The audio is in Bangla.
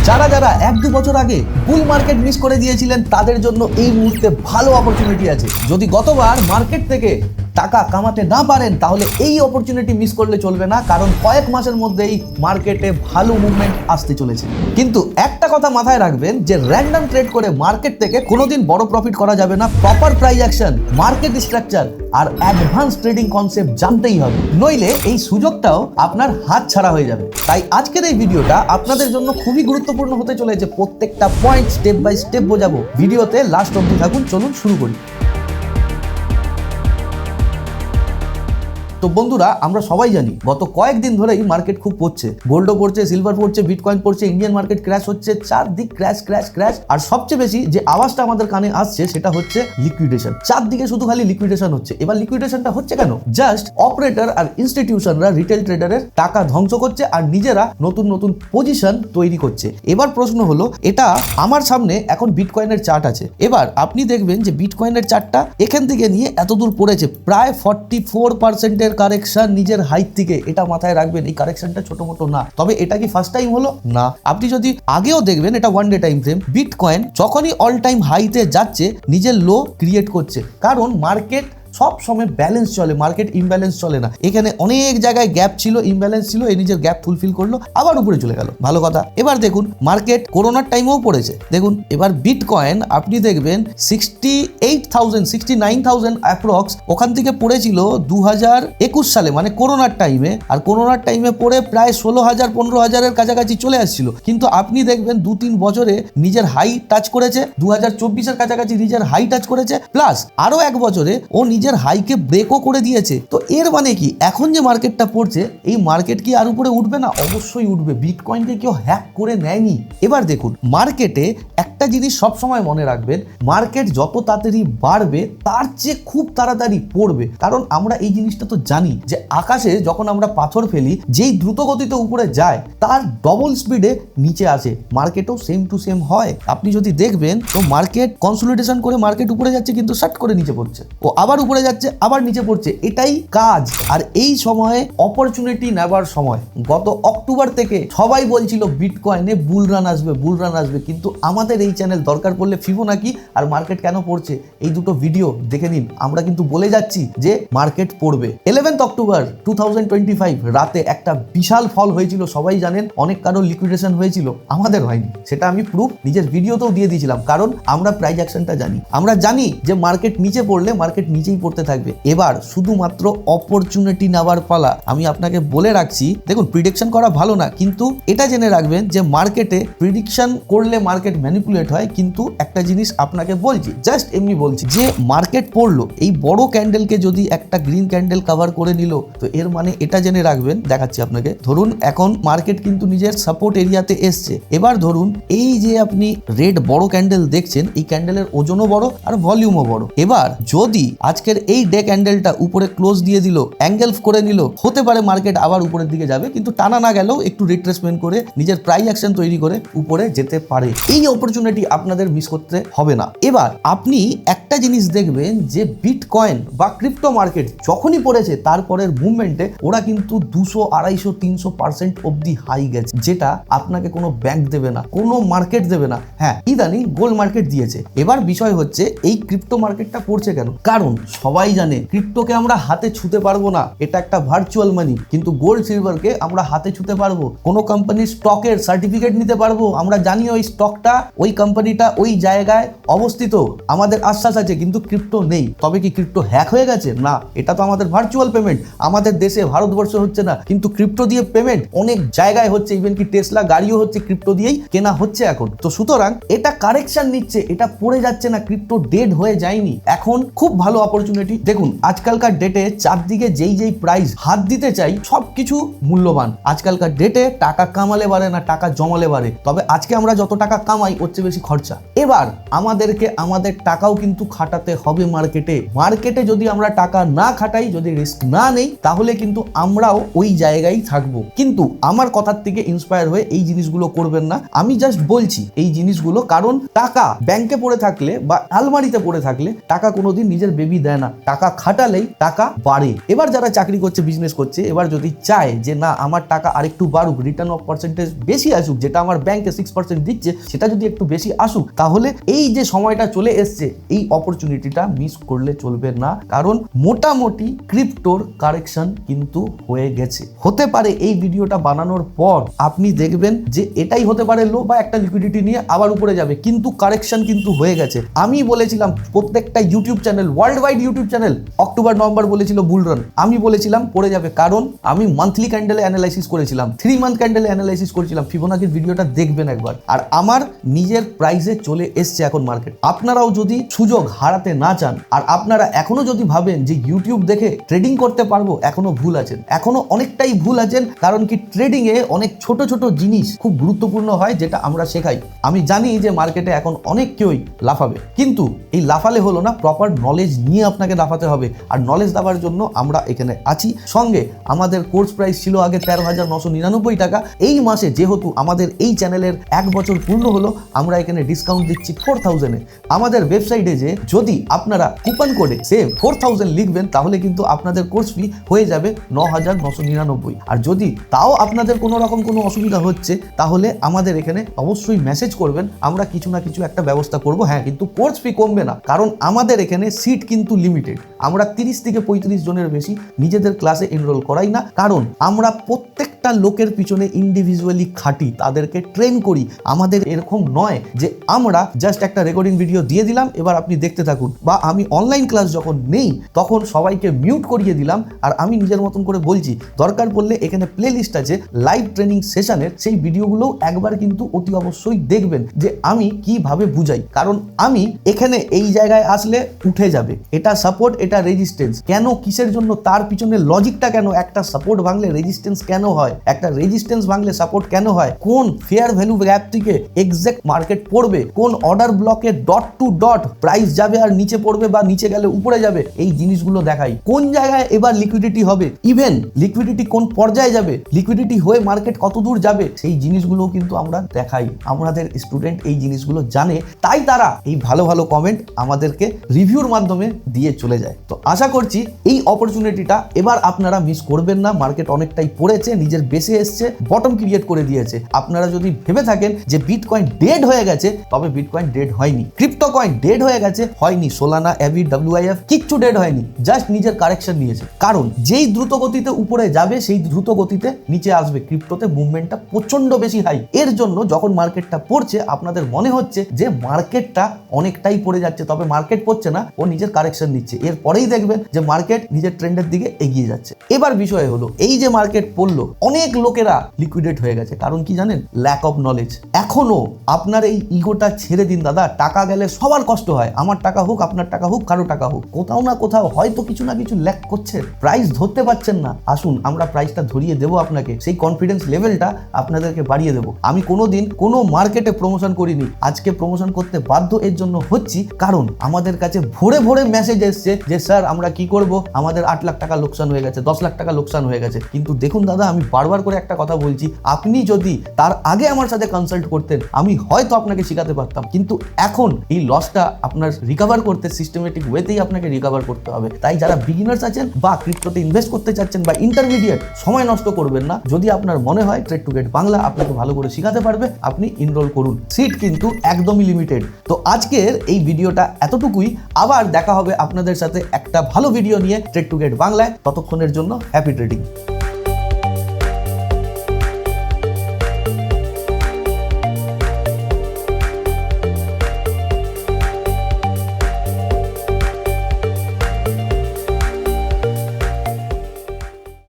যারা যারা 1-2 বছর আগে বুল মার্কেট মিস করে দিয়েছিলেন তাদের জন্য এই মুহূর্তে ভালো অপরচুনিটি আছে। যদি গতবার মার্কেট থেকে টাকা কামাতে না পারেন তাহলে এই অপরচুনিটি মিস করলে চলবে না, কারণ কয়েক মাসের মধ্যেই মার্কেটে ভালো মুভমেন্ট আসতে চলেছে। কিন্তু একটা কথা মাথায় রাখবেন যে র্যান্ডম ট্রেড করে মার্কেট থেকে কোনোদিন বড় প্রফিট করা যাবে না। Proper price action, market structure আর অ্যাডভান্স ট্রেডিং কনসেপ্ট জানতেই হবে, নইলে এই সুযোগটাও আপনার হাত ছাড়া হয়ে যাবে। তাই আজকের এই ভিডিওটা আপনাদের জন্য খুবই গুরুত্বপূর্ণ হতে চলেছে। প্রত্যেকটা পয়েন্ট স্টেপ বাই স্টেপ বোঝাবো। ভিডিওতে লাস্ট অবধি থাকুন। চলুন শুরু করি। তো বন্ধুরা, আমরা সবাই জানি গত কয়েকদিন ধরেই মার্কেট খুব পড়ছে, গোল্ডও পড়ছে, সিলভার পড়ছে, বিটকয়েন পড়ছে, ইন্ডিয়ান মার্কেট ক্র্যাশ হচ্ছে, চারদিক ক্র্যাশ ক্র্যাশ ক্র্যাশ। আর সবচেয়ে বেশি যে আওয়াজটা আমাদের কানে আসছে সেটা হচ্ছে লিকুইডেশন। চারদিকে শুধু খালি লিকুইডেশন হচ্ছে। এবার লিকুইডেশনটা হচ্ছে কেন? জাস্ট অপারেটর আর ইনস্টিটিউশনরা রিটেল ট্রেডারের টাকা ধ্বংস করছে আর নিজেরা নতুন নতুন পজিশন তৈরি করছে। এবার প্রশ্ন হলো, এটা আমার সামনে এখন বিটকয়েনের চার্ট আছে। এবার আপনি দেখবেন যে বিটকয়েনের চার্টটা এখান থেকে নিয়ে এত দূর পড়েছে, প্রায় 44% কারেকশন নিজের হাইট থেকে। এটা মাথায় রাখবেন, এই কারেকশনটা ছোট মোটো না। তবে এটা কি ফার্স্ট টাইম হলো? না। আপনি যদি আগেও দেখবেন, এটা one day time frame. Bitcoin যখনই অল টাইম হাইতে যাচ্ছে নিজের লো ক্রিয়েট করছে, কারণ মার্কেট সব সময় ব্যালেন্স চলে, মার্কেট ইমব্যালেন্স চলে না। এখানে অনেক জায়গায় গ্যাপ ছিল, ইমব্যালেন্স ছিল, এই নিজের গ্যাপ ফুলফিল করলো, আবার উপরে চলে গেল। ভালো কথা। এবার দেখুন মার্কেট করোনার টাইমেও পড়েছে। দেখুন এবার বিটকয়েন আপনি দেখবেন 69,000 অ্যাপ্রক্স ওখান থেকে পড়েছিল 2021 সালে, মানে করোনার টাইমে। আর করোনার টাইমে পড়ে প্রায় 16,000-15,000-এর কাছাকাছি চলে আসছিল। কিন্তু আপনি দেখবেন 2-3 বছরে নিজের হাই টাচ করেছে, 2024-এর কাছাকাছি নিজের হাই টাচ করেছে, প্লাস আরো 1 বছরে ও নিজের হাইকে ব্রেকও করে দিয়েছে। তো এর মানে কি, এখন যে মার্কেটটা পড়ছে এই মার্কেট কি আর উপরে উঠবে না? অবশ্যই উঠবে। বিটকয়েনকে কেউ হ্যাক করে নেয়নি। এবার দেখুন মার্কেটে একটা জিনিস সবসময় মনে রাখবেন, মার্কেট যত তাড়াতাড়ি বাড়বে তার চেয়ে খুব তাড়াতাড়ি পড়বে। কারণ আমরা এই জিনিসটা তো জানি যে আকাশে যখন আমরা পাথর ফেলি, যেই দ্রুত গতিতে উপরে যায় তার ডবল স্পিডে নিচে আসে। মার্কেটও সেম টু সেম হয়। আপনি যদি দেখবেন তো মার্কেট কনসলিডেশন করে মার্কেট উপরে যাচ্ছে, কিন্তু শার্ট করে নিচে পড়ছে, ও আবার উপরে যাচ্ছে, আবার নিচে পড়ছে। এটাই কাজ। আর এই সময়ে অপরচুনিটি নেবার সময়। গত অক্টোবর থেকে সবাই বলছিল বিটকয়েনে বুল রান আসবে, বুল রান আসবে, কিন্তু আমাদের এই চ্যানেল দরকার পড়লে ফিবোনাকি আর মার্কেট কেন পড়ছে এই দুটো ভিডিও দেখে নিন। আমরা কিন্তু বলে যাচ্ছি যে মার্কেট পড়বে। 11 অক্টোবর 2025 রাতে একটা বিশাল ফল হয়েছিল, সবাই জানেন। অনেক কারো লিকুইডেশন হয়েছিল, আমাদের হয়নি। সেটা আমি প্রুফ নিজের ভিডিওতেও দিয়ে দিয়েছিলাম, কারণ আমরা প্রাইস অ্যাকশনটা জানি। আমরা জানি যে মার্কেট নিচে পড়লে মার্কেট নিচেই পড়তে থাকবে। এবার শুধুমাত্র অপরচুনিটি নেওয়ার পালা। আমি আপনাকে বলে রাখছি, দেখুন প্রিডিকশন করা ভালো না, কিন্তু এটা জেনে রাখবেন যে মার্কেটে প্রিডিকশন করলে মার্কেট ম্যানিপুলেট হয়। কিন্তু একটা জিনিস আপনাকে বলছি, জাস্ট এমনি বলছি, যে মার্কেট পড়লো, এই বড় ক্যান্ডেলকে যদি একটা গ্রিন ক্যান্ডেল কভার করে নিল, তো এর মানে এটা জেনে রাখবেন, দেখাচ্ছি আপনাকে। ধরুন এখন মার্কেট কিন্তু নিজের সাপোর্ট এরিয়াতে এসছে। এবার ধরুন এই যে আপনি রেড বড় ক্যান্ডেল দেখছেন, এই ক্যান্ডেলের ওজনও বড় আর ভলিউমও বড়। এবার যদি আজকের এই ডে ক্যান্ডেলটা উপরে ক্লোজ দিয়ে দিল, অ্যাঙ্গেল করে নিল, হতে পারে মার্কেট আবার উপরের দিকে যাবে, কিন্তু টানা না গেলেও একটু রিট্রেসমেন্ট করে নিজের প্রাইস অ্যাকশন তৈরি করে উপরে যেতে পারে। এই অপরচুনিটি আপনাদের মিস করতে হবে না। এবার আপনি একটা জিনিস দেখবেন যে বিটকয়েন বা ক্রিপ্টো মার্কেট যখনই পড়েছে তারপরের মুভমেন্টে ওরা কিন্তু 200, 250, 300% অব্দি হাই গেছে, যেটা আপনাকে কোনো ব্যাংক দেবে না, কোনো মার্কেট দেবে না। হ্যাঁ, ইদানিং গোল্ড মার্কেট দিয়েছে। এবার বিষয় হচ্ছে এই ক্রিপ্টো মার্কেটটা পড়ছে কেন? কারণ সবাই জানে ক্রিপ্টোকে আমরা হাতে ছুতে পারবো না, এটা একটা ভার্চুয়াল মানি। কিন্তু গোল্ড সিলভারকে আমরা হাতে ছুতে পারবো, কোনো কোম্পানির স্টকের সার্টিফিকেট নিতে পারবো। আমরা জানি ওই স্টকটা, ওই কোম্পানিটা ওই জায়গায় অবস্থিত, আমাদের আশ্বাস আছে। কিন্তু ক্রিপ্টো নেই। তবে কি ক্রিপ্টো হ্যাক হয়ে গেছে? না, এটা তো আমাদের ভার্চুয়াল পেমেন্ট। আমাদের দেশে ভারতবর্ষে হচ্ছে না, কিন্তু ক্রিপ্টো দিয়ে পেমেন্ট অনেক জায়গায় হচ্ছে। ইভেন কি টেসলা গাড়িও হচ্ছে ক্রিপ্টো দিয়েই কেনা হচ্ছে এখন। তো সুতরাং এটা কারেকশন নিচ্ছে, এটা পড়ে যাচ্ছে না, ক্রিপ্টো ডেড হয়ে যায়নি। এখন খুব ভালো অপরচুনিটি। দেখুন আজকালকার ডেটে চারদিকে যেই প্রাইস হাত দিতে চাই সবকিছু মূল্যবান। আজকালকার ডেটে টাকা কামালে বাড়ে না, টাকা জমালে বাড়ে। তবে আজকে আমরা যত টাকা কামাই ওর চেয়ে বেশি খরচা। এবার আমাদেরকে আমাদের টাকাও কিন্তু খাটাতে হবে মার্কেটে যদি আমরা টাকা না খাটাই, যদি রিস্ক না নেই, তাহলে কিন্তু আমরাও ওই জায়গায় থাকবো। কিন্তু আমার কথার থেকে ইন্সপায়ার হয়ে এই জিনিসগুলো করবেন না। আমি জাস্ট বলছি এই জিনিসগুলো, কারণ টাকা ব্যাংকে পড়ে থাকলে বা আলমারিতে পড়ে থাকলে টাকা কোনোদিন নিজের বেবি দেয় না, টাকা খাটালেই টাকা বাড়ে। এবার যারা চাকরি করছে, বিজনেস করছে, এবার যদি চায় যে না আমার টাকা আরেকটু বাড়ুক, রিটার্ন অফ পার্সেন্টেজ বেশি আসুক, যেটা আমার ব্যাংকে 6% দিচ্ছে সেটা যদি একটু বেশি আসুক, তাহলে এই যে সময়টা চলে এসছে এই অপরচুনিটিটা মিস করলে চলবে না। কারণ মোটামুটি ক্রিপ্টোর কারেকশন কিন্তু হয়ে গেছে। হতে পারে এই ভিডিওটা বানানোর পর আপনি দেখবেন যে এটাই হতে পারে লো, বা একটা লিকুইডিটি নিয়ে আবার উপরে যাবে, কিন্তু কারেকশন কিন্তু হয়ে গেছে। আমি বলেছিলাম প্রত্যেকটা YouTube channel, world wide YouTube channel, October November বলেছিল বুল রান, আমি বলেছিলাম পড়ে যাবে, কারণ আমি মান্থলি ক্যান্ডেলে অ্যানালাইসিস করেছিলাম, 3 মান্থ ক্যান্ডেলে অ্যানালাইসিস করেছিলাম। ফিবোনাকির ভিডিওটা দেখবেন একবার। আর আমার নিজের প্রাইসে চলে এসছে এখন মার্কেট। আপনারাও যদি সুযোগ হারাতে না চান, আর আপনারা এখনো যদি ভাবেন যে ইউটিউব দেখে ট্রেডিং করতে পারবো, এখনো ভুল আছেন, এখনো অনেকটাই ভুল আছেন। কারণ কি, ট্রেডিং এ অনেক ছোট ছোট জিনিস খুব গুরুত্বপূর্ণ হয়, যেটা আমরা শেখাই। আমি জানি যে মার্কেটে এখন অনেক কেউই লাফাবে, কিন্তু এই লাফালে হলো না, প্রপার নলেজ নিয়ে আপনাকে লাফাতে হবে। আর নলেজ দেওয়ার জন্য আমরা এখানে আছি। সঙ্গে আমাদের কোর্স প্রাইস ছিল আগে 13,999 টাকা। এই মাসে যেহেতু আমাদের এই চ্যানেলের 1 বছর পূর্ণ হলো, আমরা এখানে ডিসকাউন্ট দিচ্ছি 4,000-এ। আমাদের ওয়েবসাইটে যে যদি আপনারা কুপন কোডে সেভ 4,000 লিখবেন, তাহলে কিন্তু আপনাদের কোর্স ফি হয়ে যাবে 9,999। আর যদি তাও আপনাদের কোনো রকম কোনো অসুবিধা হচ্ছে, তাহলে আমাদের এখানে অবশ্যই মেসেজ করবেন, আমরা কিছু না কিছু একটা ব্যবস্থা করব। হ্যাঁ, কিন্তু কোর্স ফি কমবে না, কারণ আমাদের এখানে সিট কিন্তু লিমিটেড। আমরা 30 থেকে 35 জনের বেশি নিজেদের ক্লাসে এনরোল করাই না, কারণ আমরা প্রত্যেকটা লোকের পিছনে ইন্ডিভিজুয়ালি খাটি, তাদেরকে ট্রেন করি। আমাদের এরকম নয় যে আমরা জাস্ট একটা রেকর্ডিং ভিডিও দিয়ে দিলাম, এবার আপনি দেখতে থাকুন, বা আমি অনলাইন ক্লাস যখন নেই তখন সবাইকে মিউট করিয়ে দিলাম আর আমি নিজের মতন করে বলছি। দরকার পড়লে এখানে প্লে লিস্ট আছে লাইভ ট্রেনিং সেশনের, সেই ভিডিওগুলো একবার কিন্তু অতি অবশ্যই দেখবেন যে আমি কিভাবে বুঝাই। কারণ আমি এখানে এই জায়গায় আসলে উঠে যাবে, এটা সাপোর্ট, এটা রেজিস্ট্যান্স, কেন কিসের জন্য, তার পিছনে লজিকটা কেন, একটা সাপোর্ট ভাঙলে রেজিস্ট্যান্স কেন হয়, একটা রেজিস্ট্যান্স ভাঙলে সাপোর্ট কেন হয়, কোন ফেয়ার ভ্যালু গ্যাপ থেকে এক্সাক্ট মার্কেট পড়বে, কোন অর্ডার ব্লকে ডট টু ডট প্রাইস যাবে আর নিচে পড়বে, বা নিচে গেলে উপরে যাবে, এই জিনিসগুলো দেখাই। কোন জায়গায় এবার লিকুইডিটি হবে, ইভেন লিকুইডিটি কোন পর্যায়ে যাবে, লিকুইডিটি হয়ে মার্কেট কত দূর যাবে, সেই জিনিসগুলো কিন্তু আমরা দেখাই। আমাদের স্টুডেন্ট এই জিনিসগুলো জানে, তাই তারা এই ভালো ভালো কমেন্ট আমাদেরকে রিভিউর মাধ্যমে দিয়ে চলে যায়। তো আশা করছি এই অপরচুনিটিটা এবার আপনারা মিস করবেন না। মার্কেট অনেকটাই পড়েছে, নিজের বেসে এসছে, বটম ক্রিয়েট করে দিয়েছে। আপনারা যদি ভেবে থাকেন যে বিটকয়েন ডেড হয়ে গেছে, তবে বিটকয়েন ডেড হয়নি। ক্রিপ্টো কয়েন ডেড হয়ে গেছে হয়নি। সোলানা, অ্যাভি, WIF কিচ্ছু ডেড হয়নি, জাস্ট নিজের কারেকশন নিয়েছে। কারণ যেই দ্রুত গতিতে উপরে যাবে সেই দ্রুত গতিতে নিচে আসবে। ক্রিপ্টোতে মুভমেন্টটা প্রচন্ড বেশি হাই। এর জন্য যখন মার্কেটটা পড়ছে আপনাদের মনে হচ্ছে যে মার্কেটটা অনেকটাই পড়ে যাচ্ছে, তবে মার্কেট পড়ছে না, ও নিজের কারেকশন নিচ্ছে। এরপরেই দেখবেন যে মার্কেট নিজের ট্রেন্ডের দিকে এগিয়ে যাচ্ছে। এবার বিষয় হলো, এই যে মার্কেট পড়লো, অনেক লোকেরা লিকুইডেট হয়ে গেছে। কারণ কি জানেন? Lack of knowledge. এখনো আপনার এই ইগোটা ছেড়ে দিন দাদা। টাকা গেলে সবার কষ্ট হয়, আমার টাকা হোক, আপনার টাকা হোক, কারো টাকা হোক, কোথাও না কোথাও হয়তো কিছু না কিছু ল্যাক করছে, প্রাইস ধরতে পারছেন না। আসুন আমরা প্রাইসটা ধরিয়ে দেবো আপনাকে, সেই কনফিডেন্স লেভেলটা আপনাদেরকে বাড়িয়ে দেবো। আমি কোনোদিন কোনো মার্কেটে প্রমোশন করিনি, আজকে প্রমোশন করতে বাধ্য এর জন্য হচ্ছি, কারণ আমাদের কাছে ভোরে ভোরে মেসেজ এসছে যে স্যার আমরা কি করব, আমাদের 8 লাখ টাকা লোকসান হয়ে গেছে, 10 লাখ টাকা লোকসান হয়ে গেছে। কিন্তু দেখুন দাদা, আমি বারবার করে একটা কথা বলছি, আপনি যদি তার আগে আমার সাথে কনসাল্ট করতেন, আমি হয়তো আপনাকে শেখাতে পারতাম। কিন্তু এখন এই লসটা আপনার রিকভার করতে সিস্টেমেটিক ওয়েতেই আপনাকে রিকভার করতে হবে। তাই যারা বিগিনার্স আছেন বা ক্রিপ্টোতে ইনভেস্ট করতে চাচ্ছেন বা ইন্টারমিডিয়েট, সময় নষ্ট করবেন না। যদি আপনার মনে হয় ট্রেড টু গেট বাংলা আপনাকে ভালো করে শেখাতে পারবে, আপনি এনরোল করুন। সিট কিন্তু একদমই লিমিটেড। তো আজকের এই ভিডিওটা এতটুকুই। আবার দেখা হবে আপনাদের সাথে একটা ভালো ভিডিও নিয়ে ট্রেড টু গেট বাংলায়। ততক্ষণের জন্য হ্যাপি ট্রেডিং।